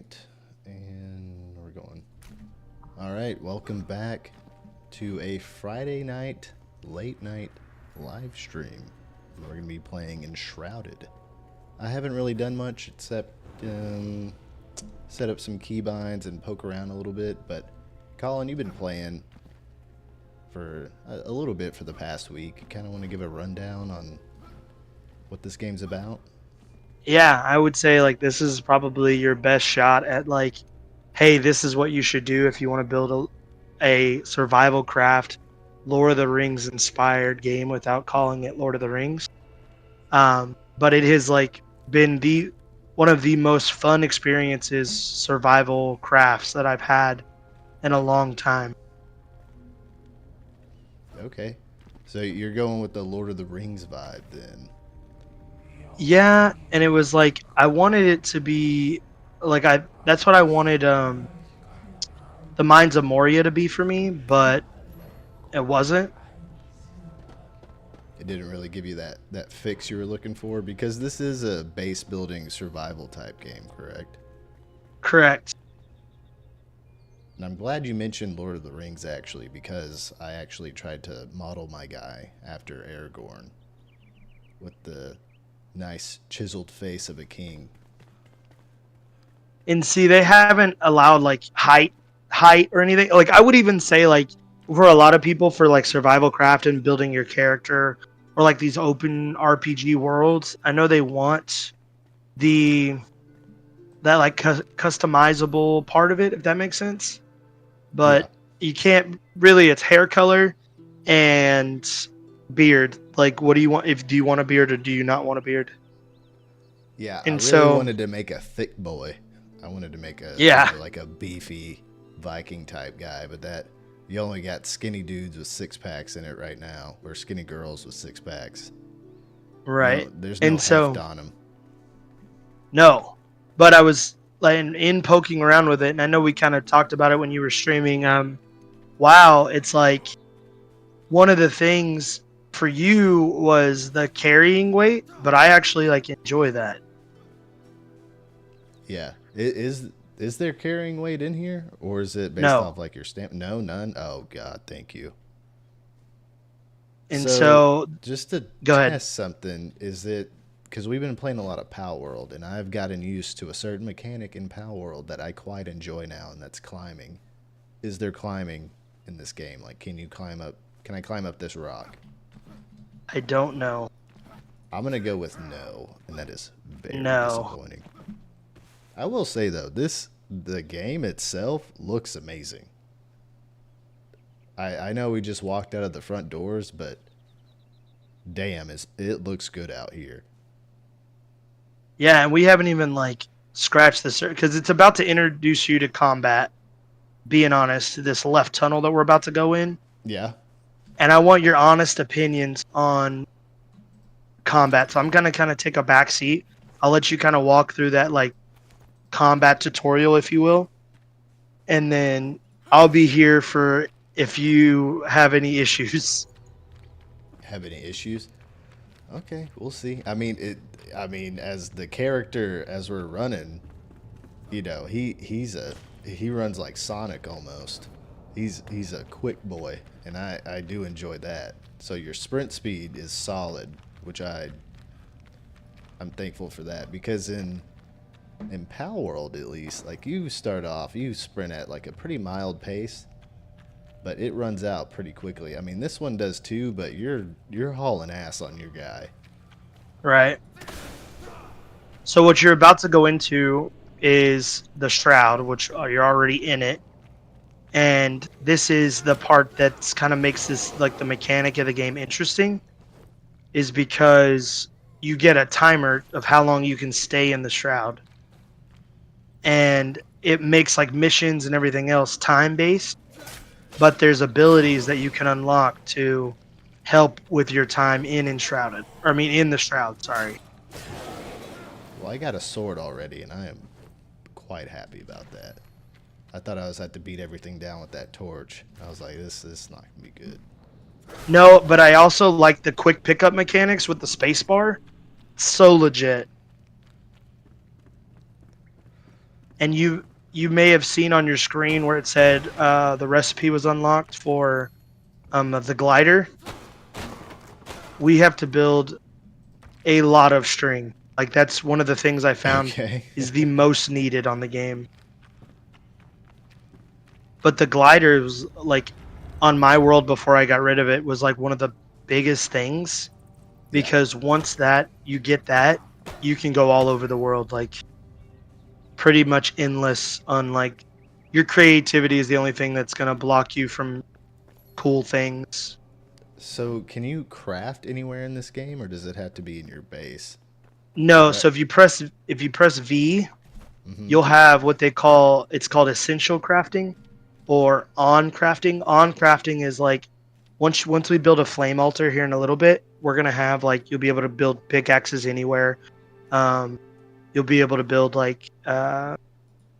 right, and we're going. All right, welcome back to a Friday night, late night live stream. We're going to be playing Enshrouded. I haven't really done much except set up some keybinds and poke around a little bit, but Colin, you've been playing for a little bit for the past week. You kind of want to give a rundown on what this game's about? Yeah, I would say like this is probably your best shot at like, hey, this is what you should do if you want to build a survival craft, Lord of the Rings inspired game without calling it Lord of the Rings. But it has like been the one of the most fun experiences survival crafts that I've had in a long time. Okay. So you're going with the Lord of the Rings vibe then. Yeah, and it was like I wanted it to be like I that's what I wanted the Mines of Moria to be for me, but it wasn't. It didn't really give you that fix you were looking for because this is a base building survival type game, correct? Correct. And I'm glad you mentioned Lord of the Rings actually because I actually tried to model my guy after Aragorn with the nice chiseled face of a king. And see, they haven't allowed like height or anything. Like I would even say like for a lot of people for like survival craft and building your character or like these open RPG worlds, I know they want the that like customizable part of it, if that makes sense. Yeah. But you can't really. It's hair color and beard. Like, what do you want? If do you want a beard or do you not want a beard? Yeah, I And really so, wanted to make a thick boy. I wanted to make a yeah, like a beefy Viking type guy, but that you only got skinny dudes with six packs in it right now, or skinny girls with six packs. right. No, there's no And heft so, on them. no, but I was like in poking around with it, and I know we kind of talked about it when you were streaming. Wow, it's like one of the things for you was the carrying weight, but I actually like enjoy that. Yeah, is there carrying weight in here, or is it based No, off like your stamp? No, none. Oh God, thank you. and So so just to go ahead. test something, is it because we've been playing a lot of Pow World, and I've gotten used to a certain mechanic in Pow World that I quite enjoy now, and that's climbing. Is there climbing in this game? Like, can you climb up? Can I climb up this rock? I don't know. I'm gonna go with no, and that is very No. disappointing. I will say though, the game itself looks amazing. I know we just walked out of the front doors, but damn, it looks good out here. Yeah, and we haven't even like scratched the surface because it's about to introduce you to combat. Being honest, this left tunnel that we're about to go in, Yeah. and I want your honest opinions on combat. So I'm gonna kind of take a back seat. I'll let you kind of walk through that like combat tutorial, if you will, and then I'll be here for if you have any issues. Have any issues? Okay, we'll see. I mean, I mean, as the character as we're running, he runs like Sonic almost. He's a quick boy, and I do enjoy that. So your sprint speed is solid, which I'm thankful for that because in Pal World at least, like you start off, you sprint at like a pretty mild pace, but it runs out pretty quickly. I mean, this one does too, but you're hauling ass on your guy. Right. So what you're about to go into is the Shroud, which you're already in it. And this is the part that's kind of makes this like the mechanic of the game interesting is because you get a timer of how long you can stay in the Shroud. And it makes like missions and everything else time based, but there's abilities that you can unlock to help with your time in Enshrouded. Or I mean in the Shroud, sorry. Well, I got a sword already, and I am quite happy about that. I thought I was had to beat everything down with that torch. I was like, this is not gonna be good. No, but I also like the quick pickup mechanics with the spacebar. So legit. And you may have seen on your screen where it said the recipe was unlocked for the glider. We have to build a lot of string. Like that's one of the things I found Okay. is the most needed on the game. But the glider was like on my world before I got rid of it was like one of the biggest things Yeah. because once that you get that, you can go all over the world like pretty much endless on like your creativity is the only thing that's going to block you from cool things. So, can you craft anywhere in this game, or does it have to be in your base? No, Uh, so if you press V, mm-hmm. you'll have what they call it's called essential crafting or on crafting. On crafting is like once we build a flame altar here in a little bit, we're gonna have like you'll be able to build pickaxes anywhere. Um, you'll be able to build like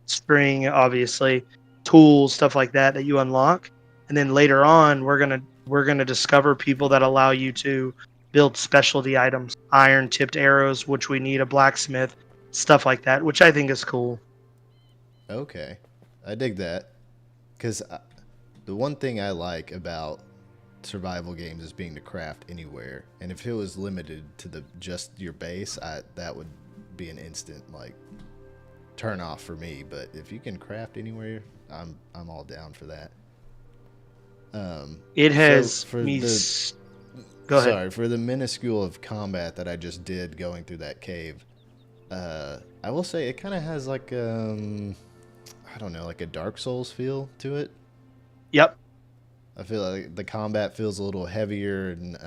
string, obviously, tools, stuff like that that you unlock. And then later on, we're gonna discover people that allow you to build specialty items, iron tipped arrows, which we need a blacksmith, stuff like that, which I think is cool. Okay. I dig that. Because the one thing I like about survival games is being to craft anywhere. And if it was limited to the just your base, that would be an instant like turn off for me. But if you can craft anywhere, I'm all down for that. It So has for me. the Go ahead. for the minuscule of combat that I just did going through that cave, I will say it kind of has like I don't know, like a Dark Souls feel to it. Yep. I feel like the combat feels a little heavier and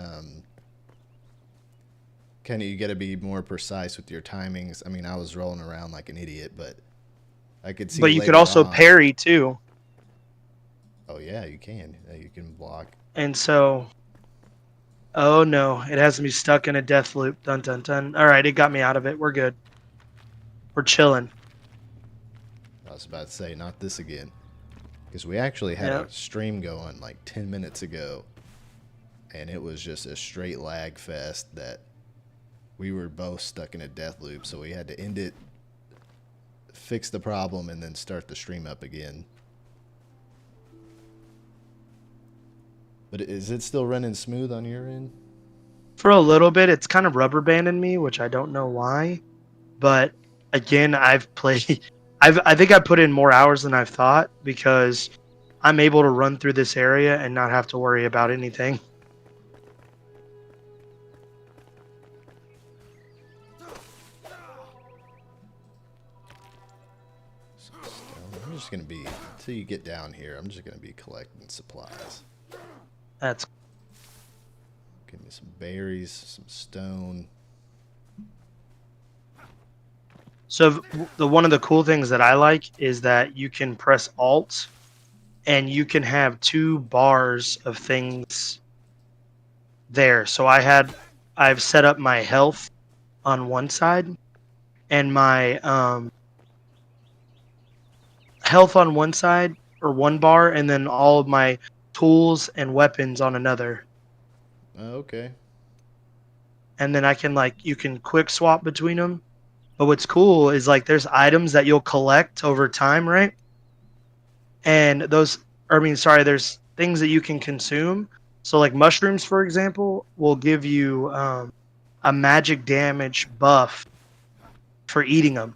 kind of you got to be more precise with your timings. I mean, I was rolling around like an idiot, but I could see But you could later also on. parry too. Oh yeah, you can. You can block. And so, oh no, it has me stuck in a death loop. Dun dun dun. All right, it got me out of it. We're good. We're chilling. I was about to say, not this again, because we actually had Yeah. a stream going like 10 minutes ago, and it was just a straight lag fest that we were both stuck in a death loop, so we had to end it, fix the problem, and then start the stream up again. But is it still running smooth on your end? For a little bit, it's kind of rubber banding me, which I don't know why. But again, I've played. I think I put in more hours than I've thought because I'm able to run through this area and not have to worry about anything. I'm just gonna be until you get down here. I'm just gonna be collecting supplies. That's Give me some berries, some stone. so. The one of the cool things that I like is that you can press Alt and you can have two bars of things there. So I've set up my health on one side and my health on one side or one bar, and then all of my tools and weapons on another. Oh, okay. And then I can like you can quick swap between them. But what's cool is like there's items that you'll collect over time, right? And those, or I mean, sorry, there's things that you can consume. So like mushrooms, for example, will give you a magic damage buff for eating them.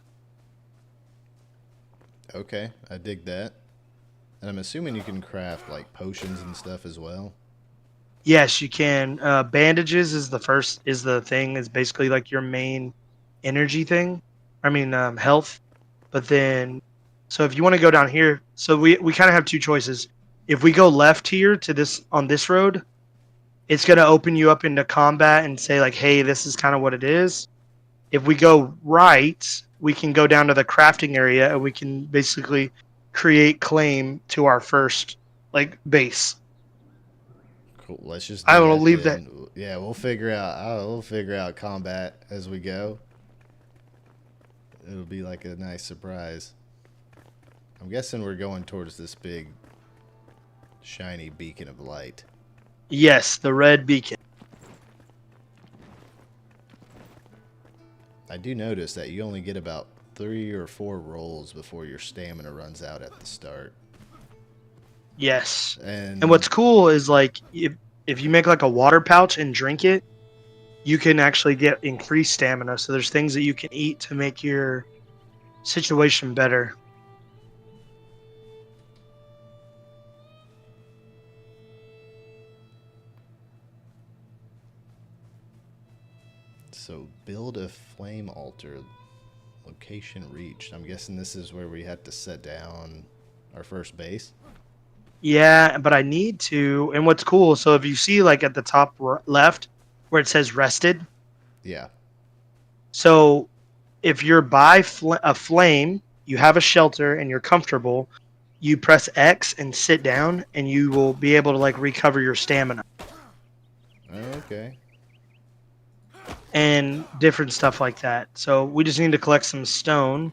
Okay, I dig that. And I'm assuming you can craft like potions and stuff as well. Yes, you can. Bandages is the thing. Is basically like your main energy thing. I mean, health. But then, so if you want to go down here, so we kind of have two choices. If we go left here to this on this road, it's gonna open you up into combat and say like, hey, this is kind of what it is. If we go right, we can go down to the crafting area and we can basically create claim to our first like base. Cool. Let's just I do will that leave that. then. Yeah, we'll figure out. We'll figure out combat as we go. It'll be like a nice surprise. I'm guessing we're going towards this big, shiny beacon of light. Yes, the red beacon. I do notice that you only get about 3 or 4 rolls before your stamina runs out at the start. Yes. And And what's cool is like if you make like a water pouch and drink it, you can actually get increased stamina. So there's things that you can eat to make your situation better. so build a flame altar. Location reached. I'm guessing this is where we have to set down our first base. Yeah, but I need to. And what's cool, so if you see like at the top left where it says rested, Yeah. so if you're by a flame, you have a shelter and you're comfortable, you press X and sit down and you will be able to like recover your stamina Okay. and different stuff like that. So we just need to collect some stone.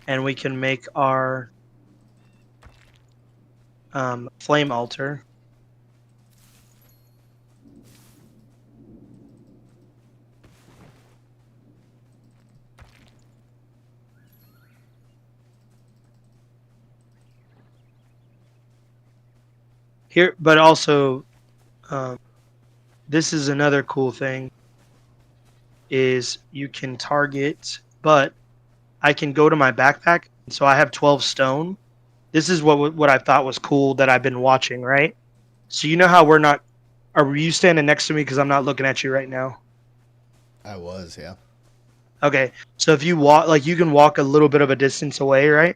And we can make our flame altar. Here, but also, this is another cool thing, is you can target, but I can go to my backpack. So I have 12 stone. This is what I thought was cool that I've been watching, right? So you know how we're not, are you standing next to me because I'm not looking at you right now? I was, yeah. Okay, so if you walk, like you can walk a little bit of a distance away, right?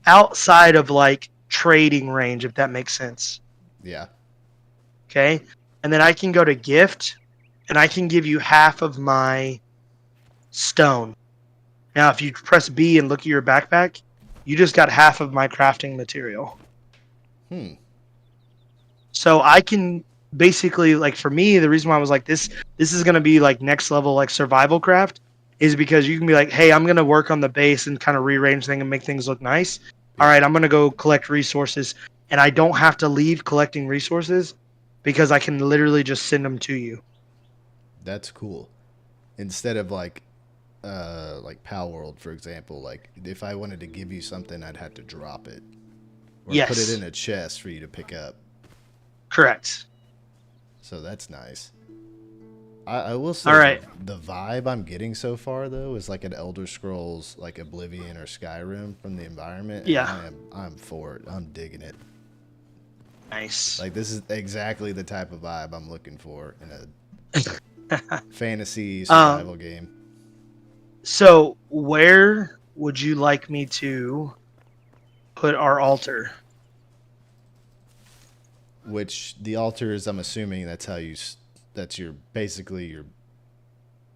Outside of like trading range, if that makes sense. Yeah. Okay, and then I can go to gift, and I can give you half of my stone. Now, if you press B and look at your backpack, you just got half of my crafting material. Hmm. So I can basically, like, for me, the reason why I was like this is gonna be like next level like survival craft is because you can be like, hey, I'm gonna work on the base and kind of rearrange things and make things look nice. All Yeah. right, I'm gonna go collect resources, and I don't have to leave collecting resources because I can literally just send them to you. That's cool. Instead of like Pal World, for example, like if I wanted to give you something, I'd have to drop it or put it Yes, in a chest for you to pick up. correct. So that's nice. I will All say right. the vibe I'm getting so far though is like an Elder Scrolls, like Oblivion or Skyrim from the environment, and Yeah. I'm for it. I'm digging it. Nice. Like this is exactly the type of vibe I'm looking for in a fantasy um. survival game. So where would you like me to put our altar? Which the altar is, I'm assuming that's how that's your basically you're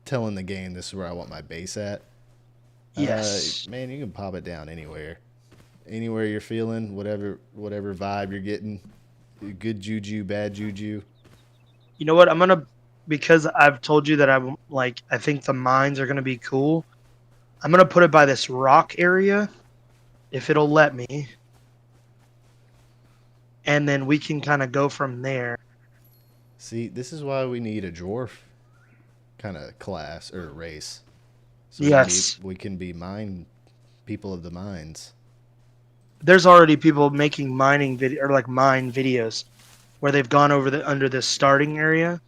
telling the game this is where I want my base at. Yes. Man, you can pop it down anywhere you're feeling, whatever vibe you're getting. Good juju, bad juju. You know what? I'm gonna, because I've told you that I'm like, I think the mines are gonna be cool. I'm gonna put it by this rock area, if it'll let me, and then we can kind of go from there. See, this is why we need a dwarf kind of class or race, so Yes. we can be mine people of the mines. There's already people making mining video or like mine videos where they've gone over the under this starting area.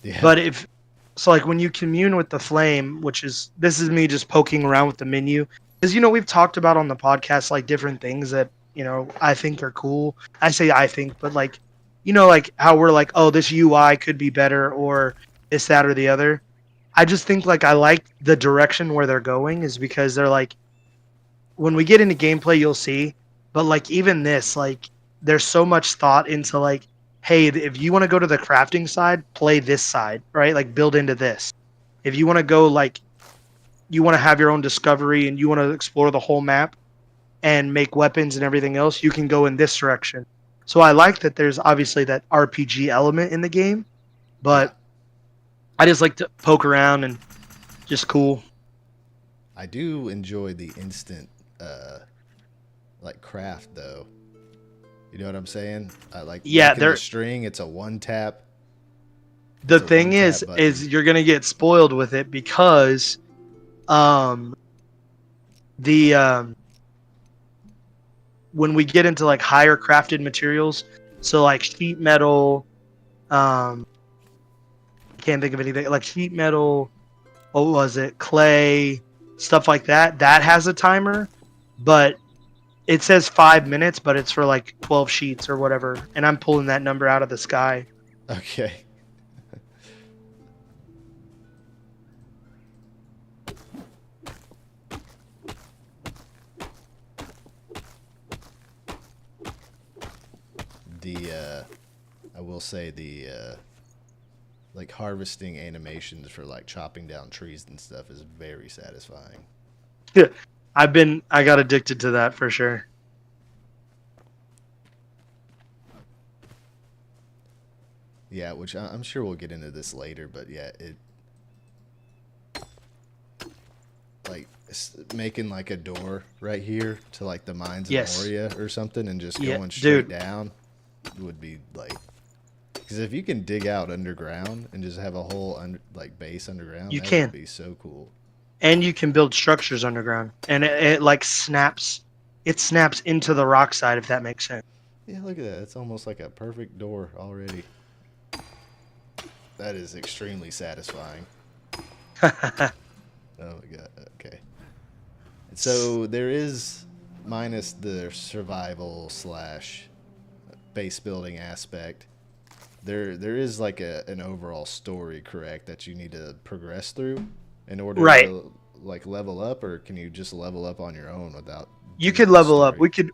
Yeah, But if so, like when you commune with the flame, which is this is me just poking around with the menu, because we've talked about on the podcast like different things that I think are cool. I say I think, but like like how we're like, oh, this UI could be better or this, that, or the other. I just think like I like the direction where they're going is because they're like when we get into gameplay, you'll see. But like even this, like there's so much thought into like, hey, if you want to go to the crafting side, play this side, right? Like build into this. If you want to go like you want to have your own discovery and you want to explore the whole map and make weapons and everything else, you can go in this direction. So I like that there's obviously that RPG element in the game, yeah. but I just like to poke around and just cool. I do enjoy the instant, like craft though. You know what I'm saying? Like Yeah, making the there. string, it's a one tap. The It's a thing one tap is button. you're gonna get spoiled with it because um the when we get into like higher crafted materials, so like sheet metal, I can't think of anything like sheet metal. What was it? Clay, stuff like that. That has a timer, but it says 5 minutes, but it's for like 12 sheets or whatever. And I'm pulling that number out of the sky. Okay. The I will say the like harvesting animations for like chopping down trees and stuff is very satisfying. I got addicted to that for sure. Yeah, which I'm sure we'll get into this later, but yeah, it like making like a door right here to like the mines of Yes. Moria or something and just Yeah, going straight dude, down would be like because if you can dig out underground and just have a whole like base underground, you that would can. be so cool. And you can build structures underground. And it like snaps. It snaps into the rock side, if that makes sense. Yeah, look at that. It's almost like a perfect door already. That is extremely satisfying. Oh my god. Okay. So there is minus the survival slash base building aspect. There is like an overall story, correct, that you need to progress through in order Right. to like level up, or can you just level up on your own without You doing could the level up. story?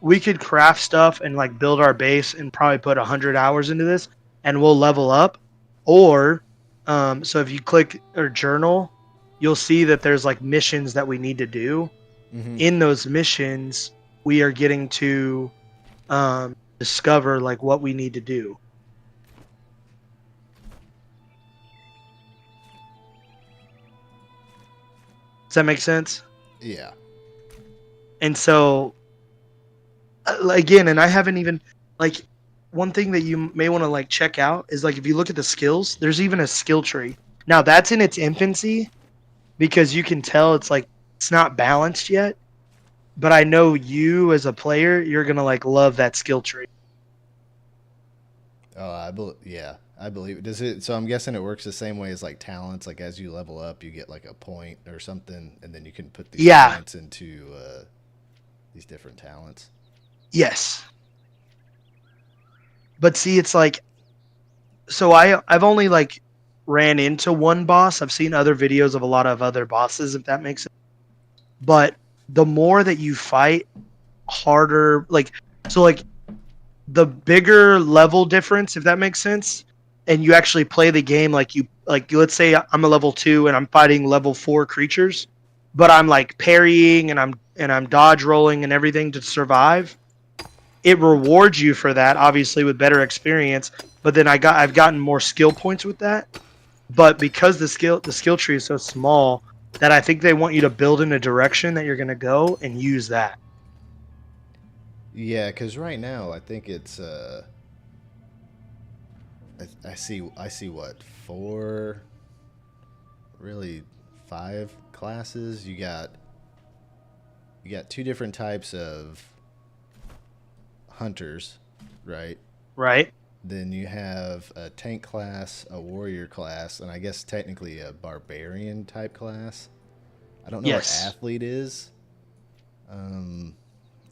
We could craft stuff and like build our base and probably put 100 hours into this and we'll level up. Or so if you click or journal, you'll see that there's like missions that we need to do. Mm-hmm. In those missions, we are getting to discover like what we need to do. Does that make sense? Yeah. And so again, and I haven't even like one thing that you may want to like check out is like if you look at the skills, there's even a skill tree. Now that's in its infancy because you can tell it's like it's not balanced yet. But I know you as a player, you're gonna like love that skill tree. Oh, yeah, I believe it. Does it? So I'm guessing it works the same way as like talents. Like as you level up, you get like a point or something, and then you can put these Yeah. points into these different talents. Yes. But see, it's like so I've only like ran into one boss. I've seen other videos of a lot of other bosses, if that makes sense. But the more that you fight, harder like so like the bigger level difference, if that makes sense, and you actually play the game like you like let's say I'm a level 2 and I'm fighting level 4 creatures, but I'm like parrying and I'm dodge rolling and everything to survive. It rewards you for that, obviously with better experience, but then I've gotten more skill points with that. But because the skill tree is so small that I think they want you to build in a direction that you're gonna go and use that. Yeah, because right now I think it's I see what four, really five classes. You got two different types of hunters, right? Right? Then you have a tank class, a warrior class, and I guess technically a barbarian type class. I don't know what Yes. athlete is. Um,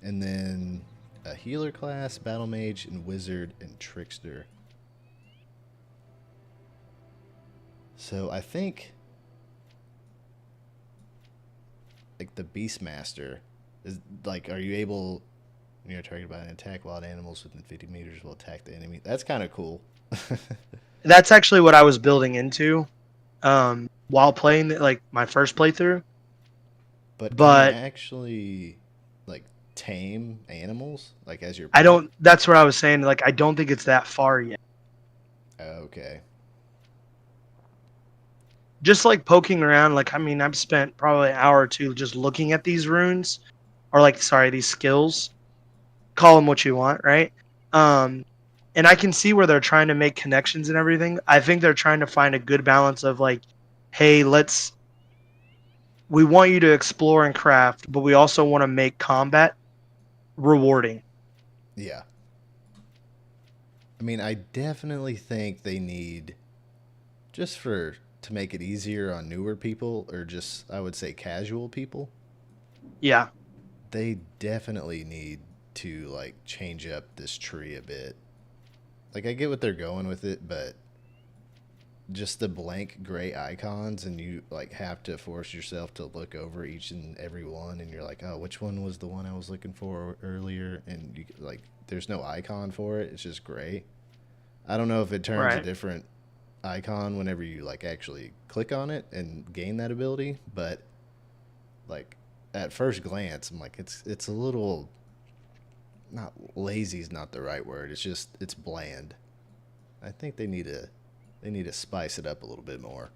and then a healer class, battle mage, and wizard and trickster. So I think like the beastmaster is like, are you able? When you're targeted by an attack, wild animals within 50 meters will attack the enemy. That's kind of cool. That's actually what I was building into while playing like my first playthrough. But can you But actually like tame animals like as your I pet? don't. That's what I was saying. Like I don't think it's that far yet. Okay. Just like poking around. Like I mean, I've spent probably an hour or two just looking at these runes, or like sorry, these skills call them what you want, right? Um, and I can see where they're trying to make connections and everything. I think they're trying to find a good balance of like, hey, we want you to explore and craft, but we also want to make combat rewarding. Yeah. I mean, I definitely think they need, just for to make it easier on newer people, or just I would say casual people, Yeah, they definitely need to like change up this tree a bit. Like I get what they're going with it, but just the blank gray icons, and you like have to force yourself to look over each and every one, and you're like, oh, which one was the one I was looking for earlier? And you like there's no icon for it, it's just gray. I don't know if it turns a right, different icon whenever you like actually click on it and gain that ability, but like at first glance I'm like it's a little, not lazy is not the right word, it's just it's bland. I think they need to spice it up a little bit more.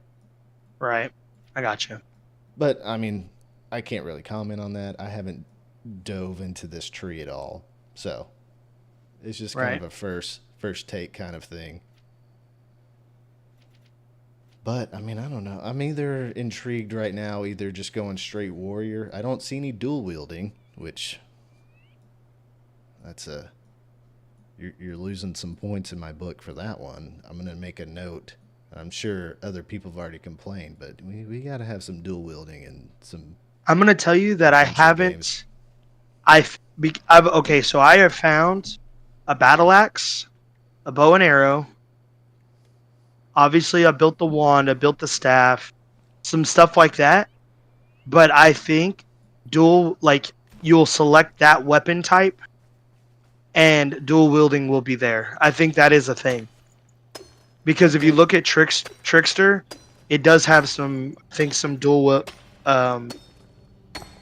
right. I got you. But I mean, I can't really comment on that. I haven't dove into this tree at all, so it's just kind of Right. a first take kind of thing. But I mean, I don't know. I'm either intrigued right now, either just going straight warrior. I don't see any dual wielding, which that's a you're losing some points in my book for that one. I'm gonna make a note. I'm sure other people have already complained, but we got to have some dual wielding and some I'm gonna tell you that I adventure games. haven't. I've okay. So I have found a battle axe, a bow and arrow. Obviously, I built the wand. I built the staff, some stuff like that. But I think dual like you'll select that weapon type, and dual wielding will be there. I think that is a thing because if you Okay. look at Trickster, it does have I think some um,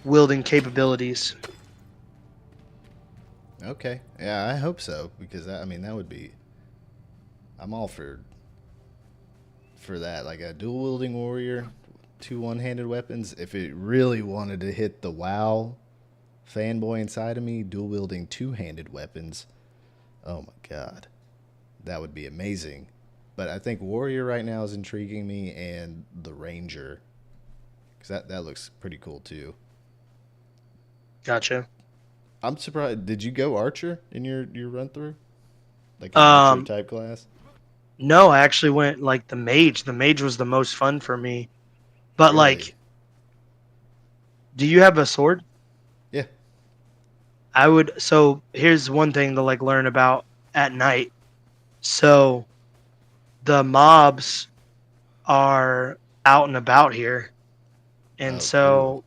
wielding capabilities. Okay. Yeah, I hope so because I mean that would be. I'm all for that. Like a dual wielding warrior, two one-handed weapons. If it really wanted to hit the WoW fanboy inside of me, dual wielding two-handed weapons. Oh my god, that would be amazing. But I think warrior right now is intriguing me, and the ranger, because that looks pretty cool too. Gotcha. I'm surprised. Did you go archer in your run through? Like an archer Um, type class? no, I actually went like the mage. The mage was the most fun for me. But Really? like, do you have a sword? Yeah. I would. So here's one thing to like learn about at night. So the mobs are out and about here, and Oh, cool. so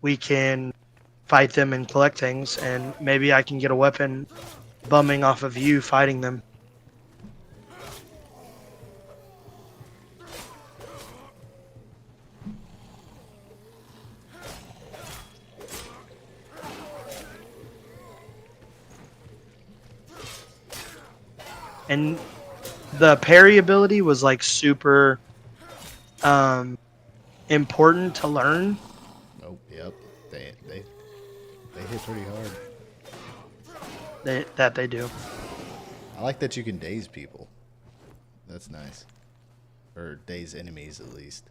we can fight them and collect things, and maybe I can get a weapon bumming off of you fighting them. And the parry ability was like super um, important to learn. Oh, yep. They hit pretty hard. That they do. I like that you can daze people. That's nice. Or daze enemies at least.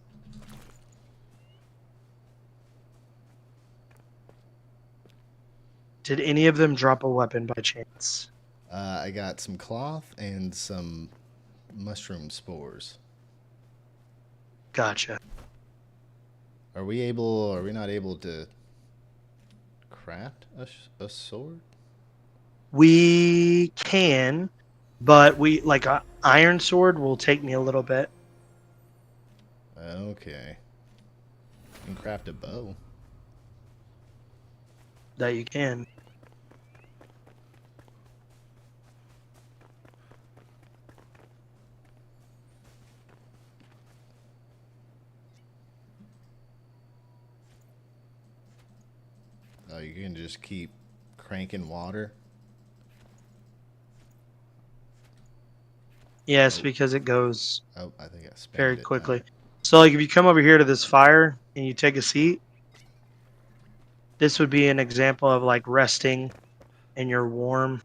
Did any of them drop a weapon by chance? I got some cloth and some mushroom spores. Gotcha. Are we not able to craft a sword? We can, but we like a iron sword will take me a little bit. Okay. You can craft a bow. That you can. Oh, you can just keep cranking water. Yes, Oh, because it goes oh, I think I very spammed it now. quickly. So like if you come over here to this fire and you take a seat, This would be an example of like resting and you're warm.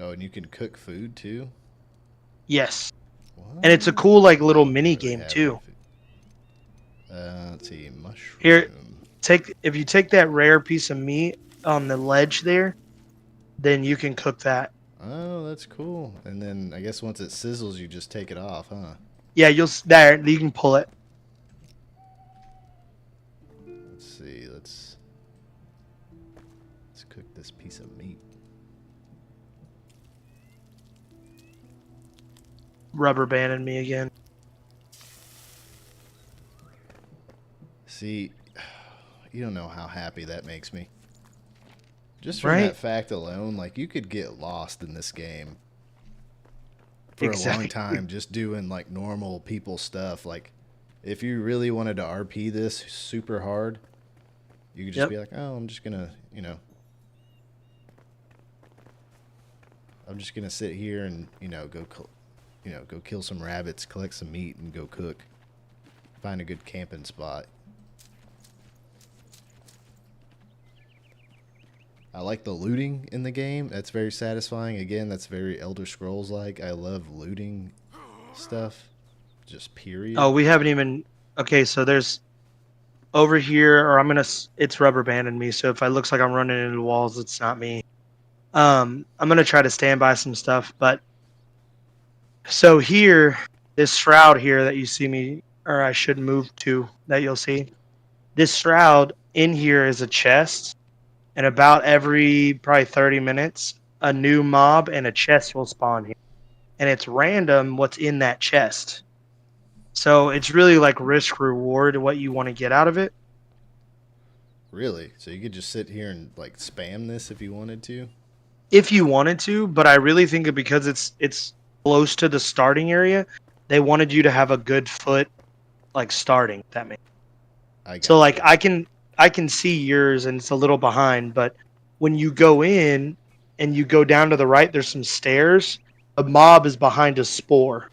Oh, and you can cook food too? Yes. What? And it's a cool like little I don't mini really game have any too. food. Let's see, Here, mushroom. if you take that rare piece of meat on the ledge there, then you can cook that. Oh, that's cool. And then I guess once it sizzles, you just take it off, huh? Yeah, there you can pull it. Let's see. Let's cook this piece of meat. Rubber banded me again. See, you don't know how happy that makes me. Just from Right? that fact alone, like you could get lost in this game for a long Exactly. time just doing like normal people stuff. Like if you really wanted to RP this super hard, you could just Yep. be like, "Oh, I'm just going to, I'm just going to sit here and, go kill some rabbits, collect some meat and go cook. Find a good camping spot." I like the looting in the game. That's very satisfying. Again, that's very Elder Scrolls like. I love looting stuff. Just period. Oh, we haven't even. Okay, so there's over here, or It's rubber banding me. So if it looks like I'm running into walls, it's not me. I'm gonna try to stand by some stuff, but so here, this shroud here that you see me, or I should move to, that you'll see. This shroud in here is a chest, and about every probably 30 minutes, a new mob and a chest will spawn here, and it's random what's in that chest. So it's really like risk reward what you want to get out of it. Really? So you could just sit here and like spam this if you wanted to? If you wanted to, but I really think that because it's close to the starting area, they wanted you to have a good foot like starting. If that makes I so. got Like you. I can see yours, and it's a little behind. But when you go in and you go down to the right, there's some stairs. A mob is behind a spore.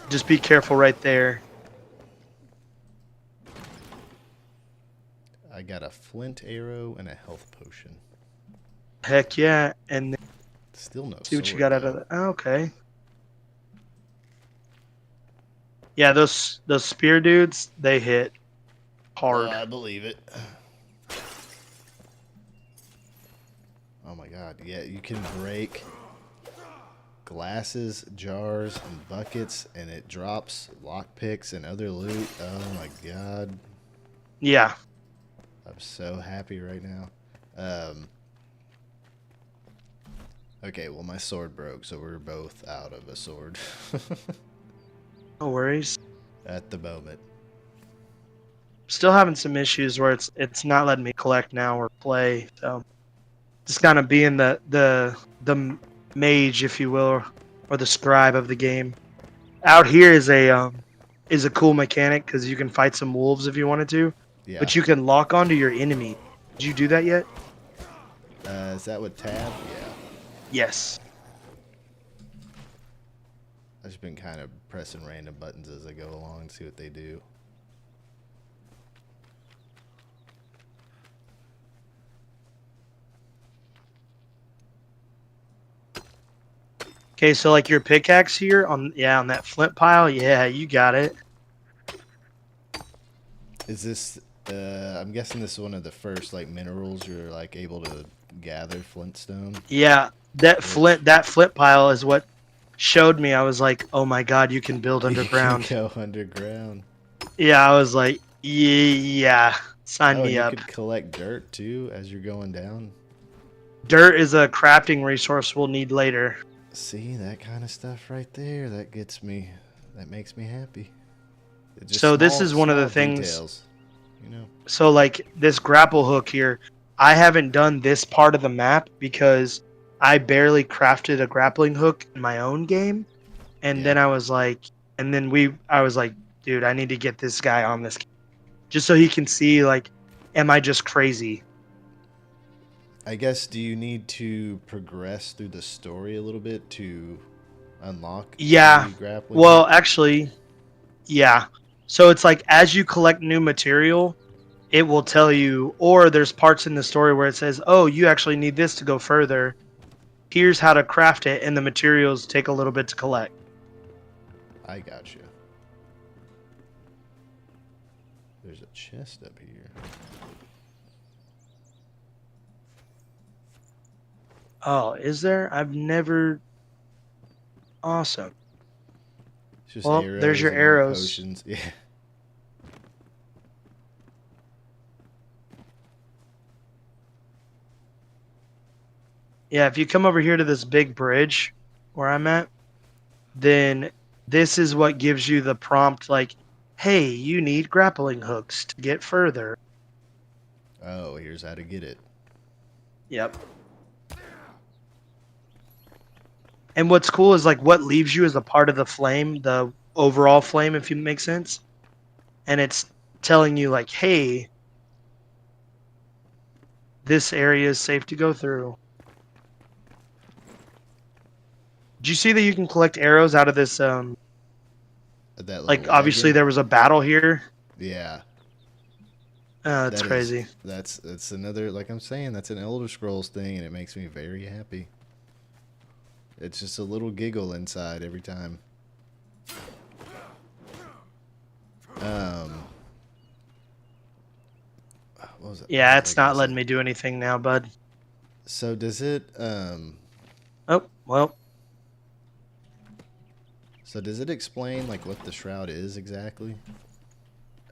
Just be careful right there. I got a flint arrow and a health potion. Heck yeah! And then Still no see what you sword got out of though. that. Oh, okay. Yeah, those spear dudes, they hit hard. I believe it. Oh my god. Yeah, you can break glasses, jars, and buckets, and it drops lockpicks and other loot. Oh my god. Yeah. I'm so happy right now. Okay, well, my sword broke, so we're both out of a sword No worries. at the moment. Still having some issues where it's not letting me collect now or play. So just kind of being the mage, if you will, or the scribe of the game. Out here is a cool mechanic because you can fight some wolves if you wanted to, Yeah. but you can lock onto your enemy. Did you do that yet? Is that with tab? Yeah. Yes. I've just been kind of pressing random buttons as I go along and see what they do. Okay, so like your pickaxe here on that flint pile, yeah, you got it. Is this? I'm guessing this is one of the first like minerals you're like able to gather flintstone. Yeah, that Which flint pile is what showed me. I was like, oh my god, you can build you can underground. go underground. Yeah, I was like, yeah, sign Oh, and me you up. could collect dirt too as you're going down. Dirt is a crafting resource we'll need later. See, that kind of stuff right there, that gets me, that makes me happy. It's just So this small, is one of the small things. details, you know. So like this grapple hook here, I haven't done this part of the map because I barely crafted a grappling hook in my own game. And Yeah. then I was like, I was like, dude, I need to get this guy on this just so he can see, like, am I just crazy? I guess, do you need to progress through the story a little bit to unlock Yeah. the grappling Well, hook? actually, yeah. So it's like as you collect new material, it will tell you, or there's parts in the story where it says, oh, you actually need this to go further. Here's how to craft it, and the materials take a little bit to collect. I got you. There's a chest up here. Oh, is there? I've never. Awesome. It's just Well, there's arrows your and more arrows. potions. Yeah. Yeah, if you come over here to this big bridge where I'm at, then this is what gives you the prompt like, hey, you need grappling hooks to get further. Oh, here's how to get it. Yep. And what's cool is like what leaves you as a part of the flame, the overall flame, if you make sense. And it's telling you like, hey, this area is safe to go through. Did you see that you can collect arrows out of this? That little Like obviously wagon? there was a battle here. Yeah. It's That is crazy. that's another, like I'm saying, that's an Elder Scrolls thing, and it makes me very happy. It's just a little giggle inside every time. What was it? Yeah, What was I it's gonna not say? letting me do anything now, bud. So does it Oh, well, so does it explain like what the shroud is exactly?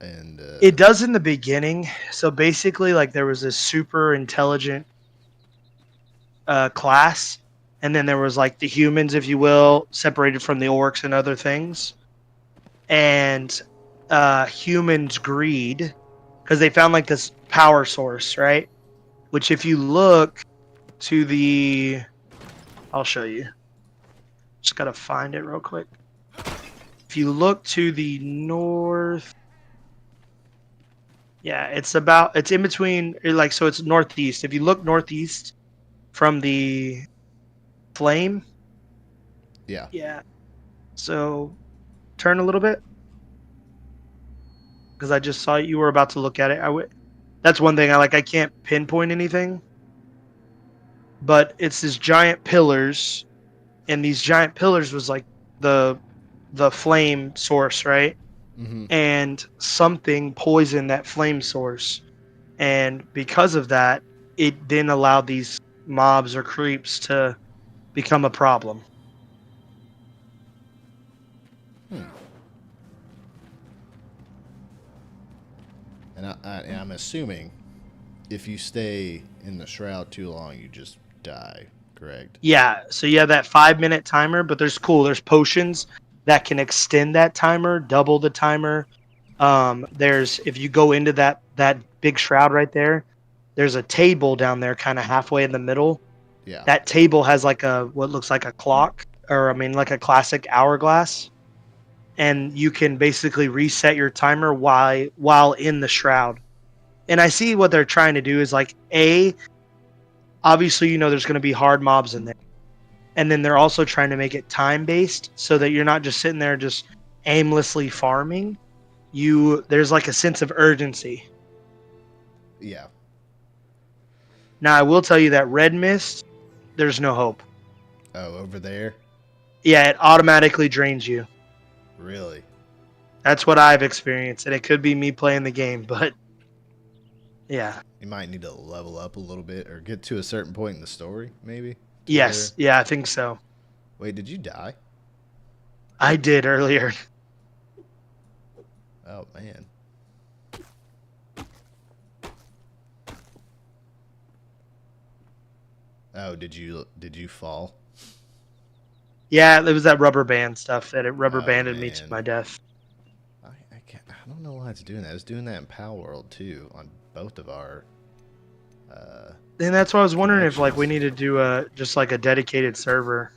And it does in the beginning. So basically, like there was this super intelligent class, and then there was like the humans, if you will, separated from the orcs and other things. And humans' greed, because they found like this power source, right? Which, if you look to the, I'll show you. Just gotta find it real quick. If you look to the north, yeah, it's in between, like, so it's northeast. If you look northeast from the flame, yeah. yeah. So turn a little bit because I just saw you were about to look at it. That's one thing I like. I can't pinpoint anything, but it's these giant pillars, and these giant pillars was like the the flame source, right? Mm-hmm. And something poisoned that flame source, and because of that, it then allowed these mobs or creeps to become a problem. Hmm. And I'm assuming if you stay in the shroud too long, you just die. Correct. Yeah, so you have that 5 minute timer, but there's potions that can extend that timer, double the timer. There's if you go into that big shroud right there, there's a table down there, kind of halfway in the middle. Yeah. That table has like a what looks like a clock, or I mean like a classic hourglass, and you can basically reset your timer while in the shroud. And I see what they're trying to do is like obviously there's going to be hard mobs in there, and then they're also trying to make it time based so that you're not just sitting there just aimlessly farming. There's like a sense of urgency. Yeah. Now I will tell you that red mist, there's no hope. Oh, over there? Yeah, it automatically drains you. Really? That's what I've experienced, and it could be me playing the game, but yeah. You might need to level up a little bit or get to a certain point in the story, maybe? To Yes, where... yeah, I think so. Wait, did you die? I did earlier. Oh, man. Oh, did you fall? Yeah, it was that rubber band stuff that it rubber Oh, banded me to man. my death. I can't. I don't know why it's doing that. It's doing that in Pal World too on both of our And that's why I was wondering if like we connections. need to do just like a dedicated server.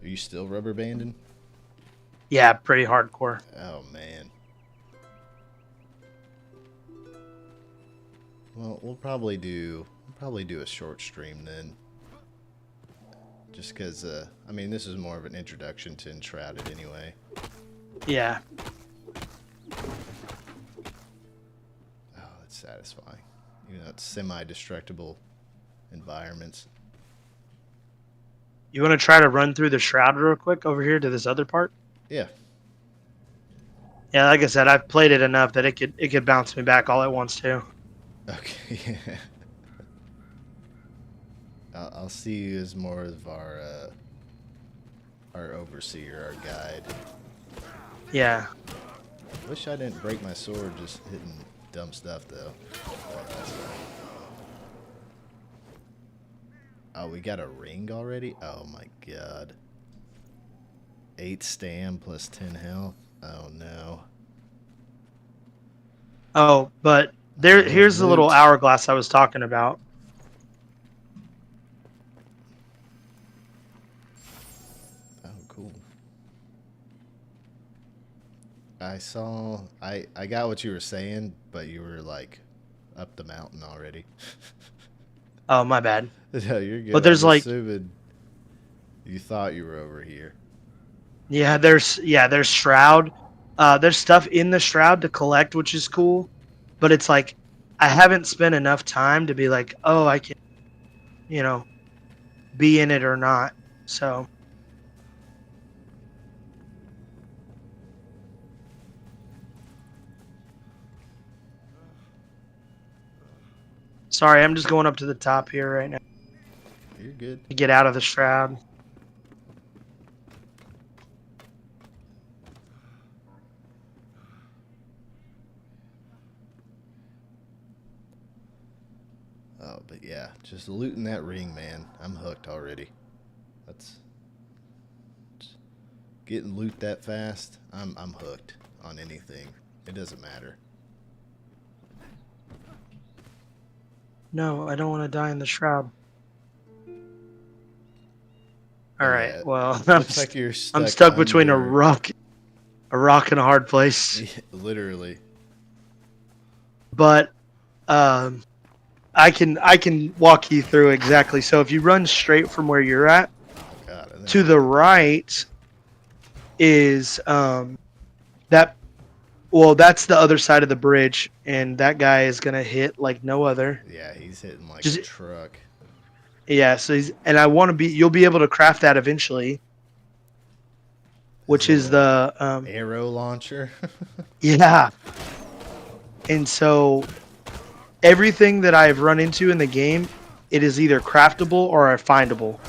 Are you still rubber banding? Yeah, pretty hardcore. Oh man. Well, we'll probably do a short stream then. Just because, I mean, this is more of an introduction to Enshrouded anyway. Yeah. Oh, that's satisfying. You know, it's semi-destructible environments. You want to try to run through the shroud real quick over here to this other part? Yeah. Yeah, like I said, I've played it enough that it could bounce me back all at once too. Okay. I'll see you as more of our overseer, our guide. Yeah. Wish I didn't break my sword just hitting dumb stuff though. Oh, we got a ring already? Oh my god. 8 stam plus 10 health? Oh no. Oh, but I love here's the little loot. hourglass I was talking about. Oh, cool. I got what you were saying, but you were like up the mountain already. Oh, my bad. No, you're But good. there's I'm like assuming you thought you were over here. there's shroud. There's stuff in the shroud to collect, which is cool. But it's like I haven't spent enough time to be like, oh, I can, you know, be in it or not. So sorry, I'm just going up to the top here right now You're good. to get out of the shroud. Oh, but yeah, just looting that ring, man. I'm hooked already. That's getting loot that fast. I'm hooked on anything. It doesn't matter. No, I don't want to die in the shroud. All right. Yeah, Well, looks like you're I'm stuck stuck between a under. rock and a hard place. Literally. But I can walk you through exactly. So if you run straight from where you're at Oh god. to the right is that well that's the other side of the bridge, and that guy is gonna hit like no other. Yeah, he's hitting like Just a truck. yeah. So and I want to be. You'll be able to craft that eventually, His which is little the arrow launcher. yeah. And so everything that I've run into in the game, it is either craftable or findable.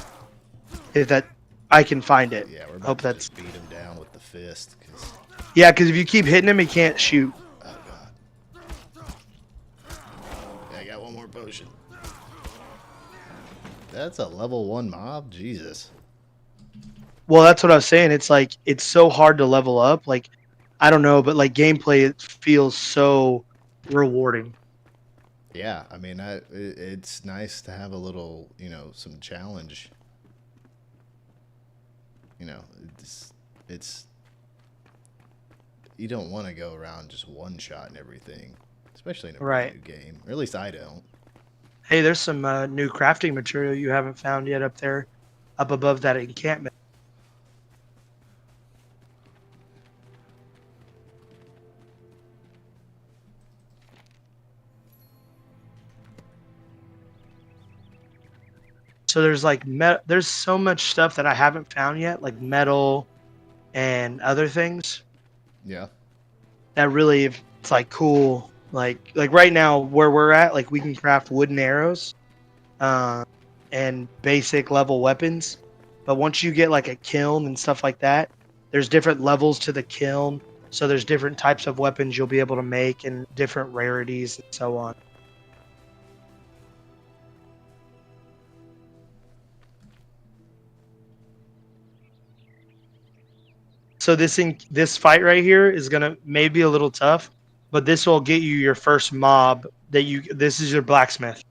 If that I can find it. Yeah, we're Hope about to that's just beat him down with the fist. Cause, yeah. Because if you keep hitting him, he can't shoot. oh god. Yeah, I got one more potion. That's a level 1 mob? Jesus. Well, that's what I was saying. It's like it's so hard to level up. Like I don't know, but like gameplay, it feels so rewarding. Yeah, I mean, it's nice to have a little, you know, some challenge. You know, it's you don't want to go around just one shot and everything, especially in a brand Right. new game. Or at least I don't. Hey, there's some new crafting material you haven't found yet up there, up above that encampment. So there's like there's so much stuff that I haven't found yet, like metal and other things Yeah. that really it's like cool. Like right now where we're at, like we can craft wooden arrows, uh, and basic level weapons. But once you get like a kiln and stuff like that, There's different levels to the kiln, so there's different types of weapons you'll be able to make and different rarities and so on. So this fight right here is gonna maybe a little tough, but this will get you your first mob that you. This is your blacksmith.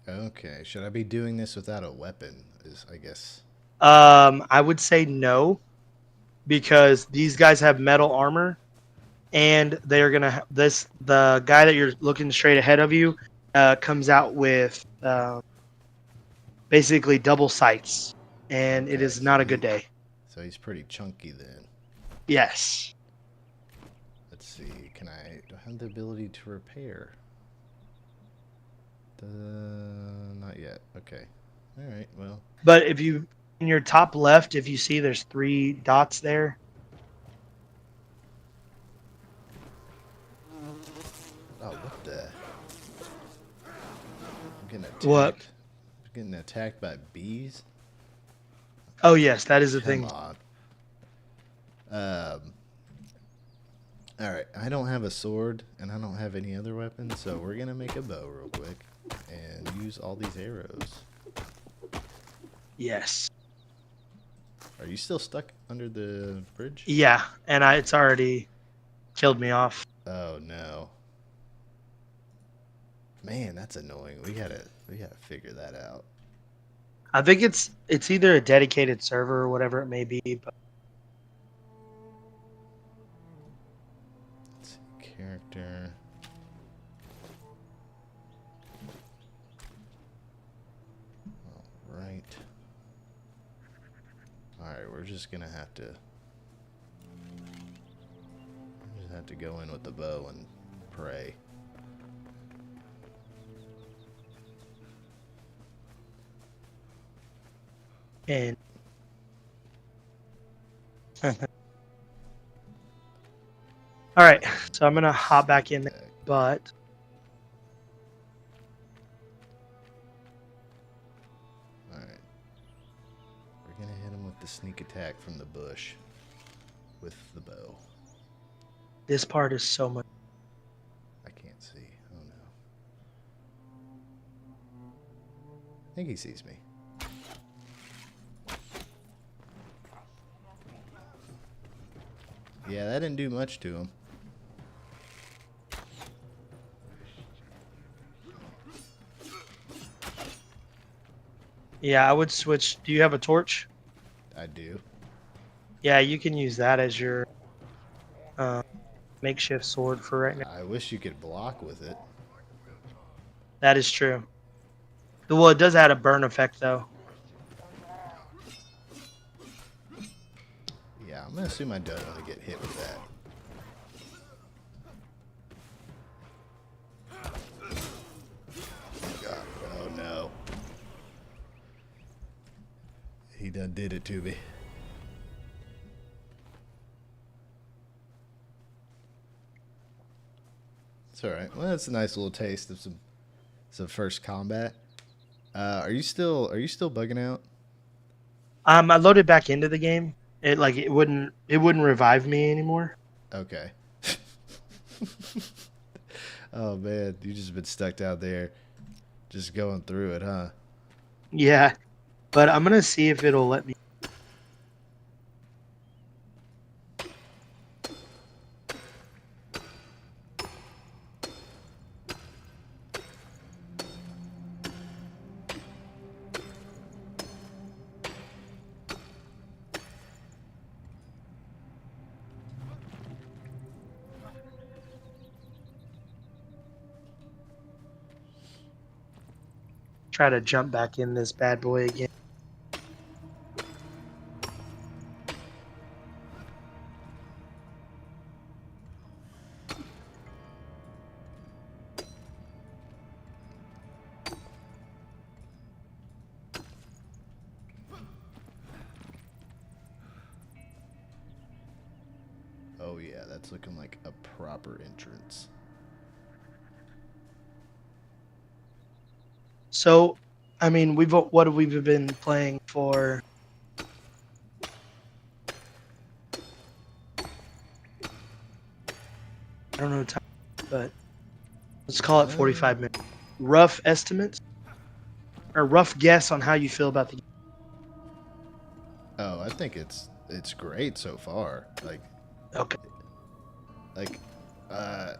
Okay, should I be doing this without a weapon? Is I guess. I would say no, because these guys have metal armor, and they're gonna this the guy that you're looking straight ahead of you comes out with basically double sights, and it Okay, is not a good day. so he's pretty chunky then. Yes. Let's see. Do I have the ability to repair? Not yet. Okay. All right. Well. But if you in your top left, if you see there's 3 dots there. Oh, what the? I'm getting attacked. What? I'm getting attacked by bees. Oh yes, that is a Come thing. on. All right. I don't have a sword, and I don't have any other weapons, so we're gonna make a bow real quick and use all these arrows. Yes. Are you still stuck under the bridge? Yeah, and it's already killed me off. Oh no. Man, that's annoying. We gotta figure that out. I think it's either a dedicated server or whatever it may be. But Let's see, character. All right. All right, we're just gonna have to. Just have to go in with the bow and pray. and all right, so I'm gonna hop back in there, but All right. We're gonna hit him with the sneak attack from the bush with the bow. this part is so much. I can't see. Oh no. I think he sees me. Yeah, that didn't do much to him. Yeah, I would switch. Do you have a torch? I do. Yeah, you can use that as your makeshift sword for right now. I wish you could block with it. That is true. Well, it does add a burn effect, though. Yeah, I'm gonna assume I don't want to get hit with that. God, oh no. He done did it to me. It's alright. Well, that's a nice little taste of some first combat. Are you still bugging out? I loaded back into the game. It wouldn't revive me anymore. Okay. Oh man, you just been stuck out there, just going through it, huh? Yeah, but I'm gonna see if it'll let me. Try to jump back in this bad boy again. Oh yeah, that's looking like a proper entrance. So, I mean, what have we been playing for? I don't know time, but let's call it 45 minutes. Rough estimates or rough guess on how you feel about the game. Oh, I think it's great so far. Okay. Like, uh,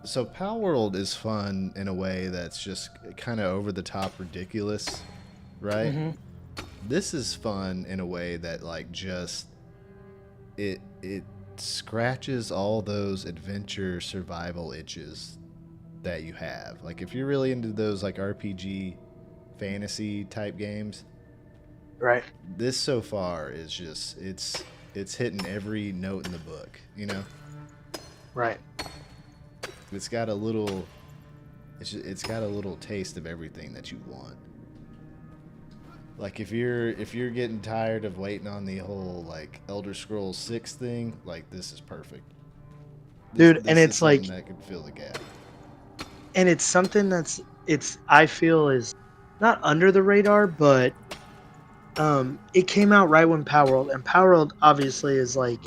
so Pal World is fun in a way that's just kind of over the top ridiculous, right? Mm-hmm. This is fun in a way that like just it scratches all those adventure survival itches that you have. Like if you're really into those like RPG fantasy type games, Right. this so far is just it's hitting every note in the book, you know? Right. It's got a little it's got a little taste of everything that you want. Like if you're getting tired of waiting on the whole like Elder Scrolls 6 thing, like this is perfect. This Dude, and this is it's something like that could fill the gap. and it's something that's it's I feel is not under the radar, but it came out right when Power World, and Power World obviously is like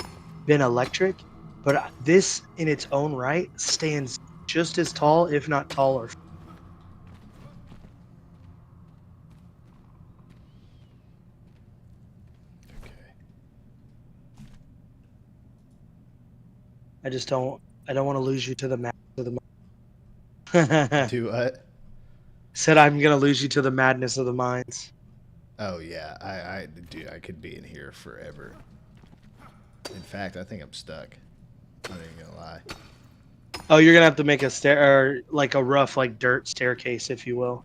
been electric, but this in its own right stands just as tall, if not taller. Okay. I just don't I don't want to lose you to the madness of the mind. Do what? Said I'm gonna lose you to the madness of the minds. Oh yeah, I dude, I could be in here forever. In fact, I think I'm stuck. I'm not even gonna lie. Oh, you're gonna have to make a stair or like a rough like dirt staircase, if you will.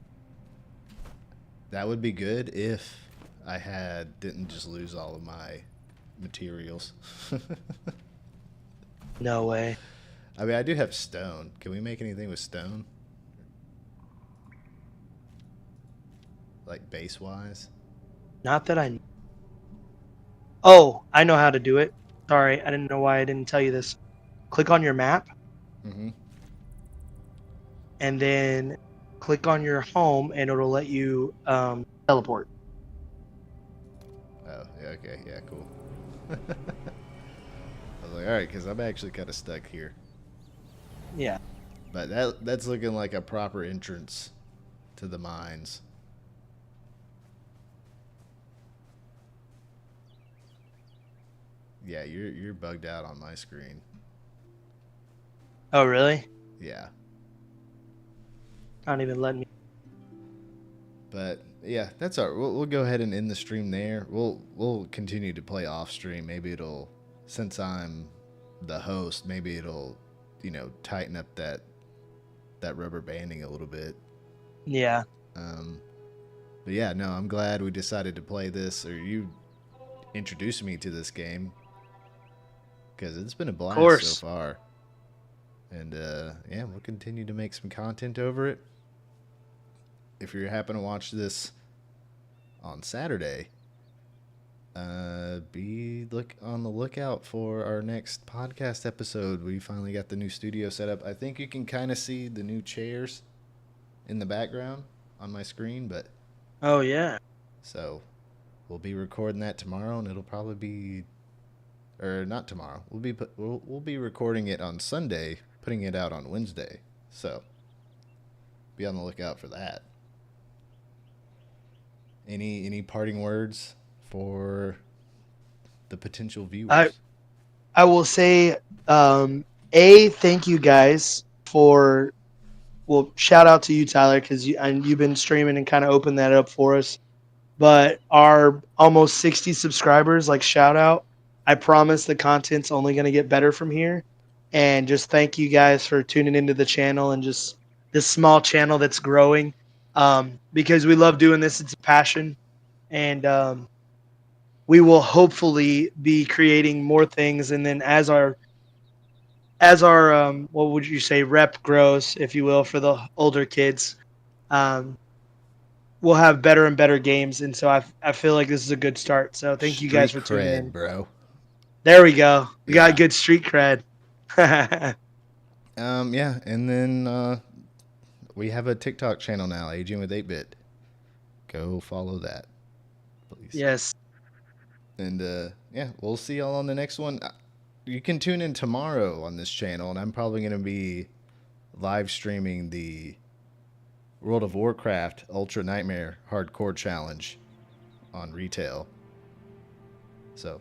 That would be good if I didn't just lose all of my materials. No way. I mean, I do have stone. Can we make anything with stone? Like base wise? Not that I. Oh, I know how to do it. Sorry, I didn't know why I didn't tell you this. Click on your map Mm-hmm. and then click on your home, and it'll let you teleport. Oh, yeah, okay, yeah, cool. I was like, all right, because I'm actually kind of stuck here. Yeah. But that's looking like a proper entrance to the mines. Yeah, you're bugged out on my screen. Oh, really? Yeah, Not even letting me. but yeah, that's all right. We'll go ahead and end the stream there. We'll continue to play off stream. Maybe it'll, since I'm the host, maybe it'll, tighten up that rubber banding a little bit. Yeah. Um, but yeah, no, I'm glad we decided to play this, or you introduced me to this game, because it's been a Of blast so course. far. And yeah, we'll continue to make some content over it. If you happen to watch this on Saturday, be on the lookout for our next podcast episode. We finally got the new studio set up. I think you can kind of see the new chairs in the background on my screen, but Oh, yeah. so we'll be recording that tomorrow, and it'll probably be, or not tomorrow. We'll be recording it on Sunday, putting it out on Wednesday. So be on the lookout for that. Any parting words for the potential I viewers? I will say, thank you guys for. Well, shout out to you, Tyler, because you've been streaming and kind of opened that up for us. But our almost 60 subscribers, like shout out. I promise the content's only going to get better from here. And just thank you guys for tuning into the channel and just this small channel that's growing. Because we love doing this. It's a passion. And we will hopefully be creating more things. And then as our what would you say, rep grows, if you will, for the older kids, um, we'll have better and better games. And so I feel like this is a good start. So thank you guys Street for tuning cred, in. bro. There we go. We got Yeah. good street cred. Yeah, and then we have a TikTok channel now, Aging with 8-Bit. Go follow that, please. Yes. And yeah, we'll see y'all on the next one. you can tune in tomorrow on this channel, and I'm probably going to be live streaming the World of Warcraft Ultra Nightmare Hardcore Challenge on retail. So,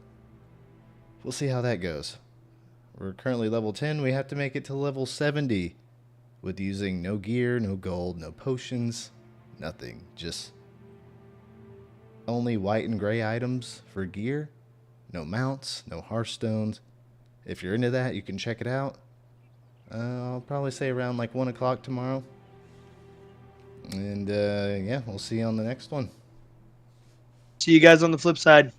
we'll see how that goes. We're currently level 10. We have to make it to level 70 with using no gear, no gold, no potions, nothing. Just only white and gray items for gear. No mounts, no hearthstones. If you're into that, you can check it out. I'll probably say around like 1 o'clock tomorrow. And yeah, we'll see you on the next one. See you guys on the flip side.